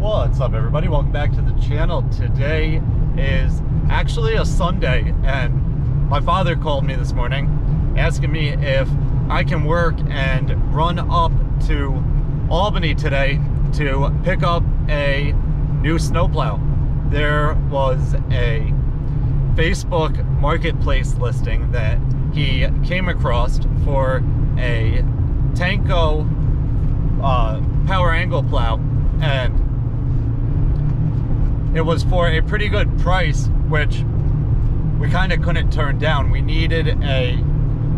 What's up, everybody? Welcome back to the channel. Today is actually a Sunday, and my father called me this morning asking me if I can work and run up to Albany today to pick up a new snowplow. There was a Facebook marketplace listing that he came across for a Tenco power angle plow, and it was for a pretty good price, which we kind of couldn't turn down. We needed a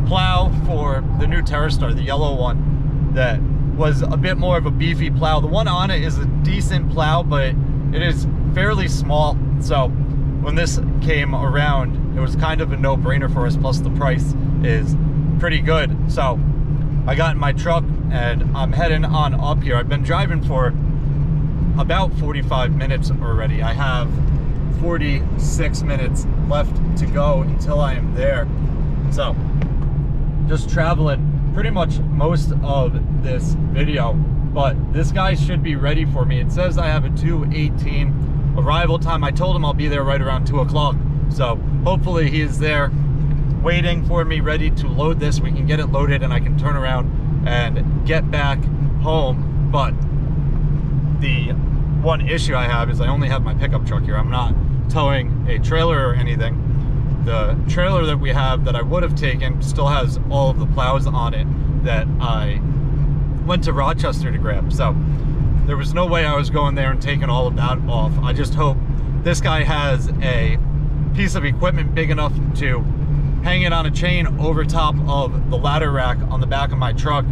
plow for the new TerraStar, the yellow one, that was a bit more of a beefy plow. The one on it is a decent plow, but it is fairly small. So when this came around, it was kind of a no-brainer for us, plus the price is pretty good. So I got in my truck and I'm heading on up here. I've been driving for about 45 minutes already. I have 46 minutes left to go until I am there. So just traveling pretty much most of this video, but this guy should be ready for me. It says I have a 2:18 arrival time. I told him I'll be there right around 2 o'clock. So hopefully he is there waiting for me, ready to load this. We can get it loaded and I can turn around and get back home. But the one issue I have is I only have my pickup truck here. I'm not towing a trailer or anything. The trailer that we have that I would have taken still has all of the plows on it that I went to Rochester to grab. So there was no way I was going there and taking all of that off. I just hope this guy has a piece of equipment big enough to hang it on a chain over top of the ladder rack on the back of my truck,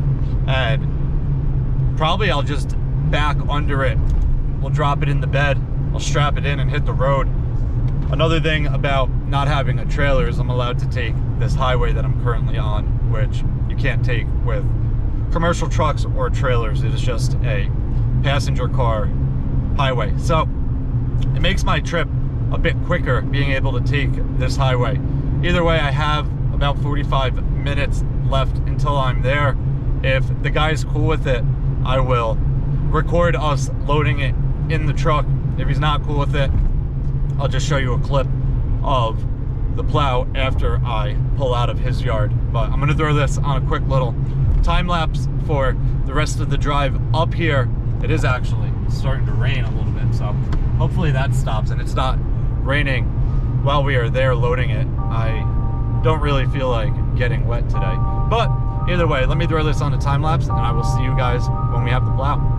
and probably I'll just back under it. We'll drop it in the bed, I'll strap it in and hit the road. Another thing about not having a trailer is I'm allowed to take this highway that I'm currently on, which you can't take with commercial trucks or trailers. It is just a passenger car highway. So it makes my trip a bit quicker being able to take this highway. Either way, I have about 45 minutes left until I'm there. If the guy's cool with it, I will record us loading it in the truck. If he's not cool with it, I'll just show you a clip of the plow after I pull out of his yard. But I'm gonna throw this on a quick little time lapse for the rest of the drive up here. It is actually starting to rain a little bit, so hopefully that stops and it's not raining while we are there loading it. I don't really feel like getting wet today, but either way, let me throw this on a time lapse and I will see you guys when we have the plow.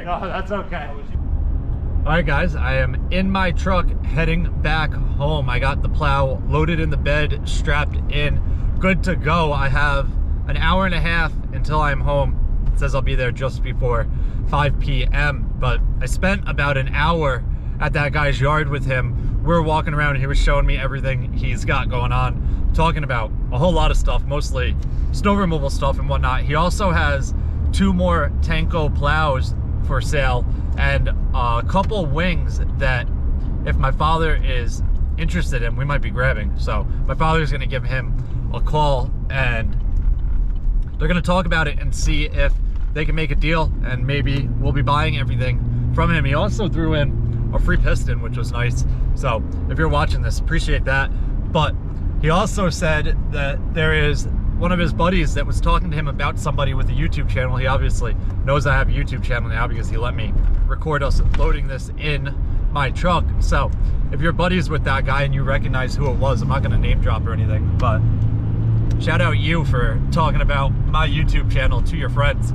No, that's okay. All right, guys, I am in my truck heading back home. I got the plow loaded in the bed, strapped in, good to go. I have an hour and a half until I'm home. It says I'll be there just before 5 p.m. But I spent about an hour at that guy's yard with him. We were walking around and he was showing me everything he's got going on, talking about a whole lot of stuff, mostly snow removal stuff and whatnot. He also has 2 more Tenco plows for sale and a couple wings that if my father is interested in, we might be grabbing. So my father's gonna give him a call and they're gonna talk about it and see if they can make a deal, and maybe we'll be buying everything from him. He also threw in a free piston, which was nice. So if you're watching this, appreciate that. But he also said that there is one of his buddies that was talking to him about somebody with a YouTube channel. He obviously knows I have a YouTube channel now because he let me record us loading this in my truck. So if you're buddies with that guy and you recognize who it was, I'm not gonna name drop or anything, but shout out you for talking about my YouTube channel to your friends.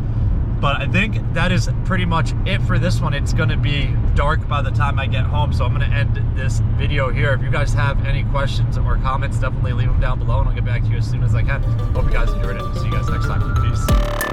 But I think that is pretty much it for this one. It's gonna be dark by the time I get home, so I'm gonna end this video here. If you guys have any questions or comments, definitely leave them down below and I'll get back to you as soon as I can. Hope you guys enjoyed it. See you guys next time. Peace.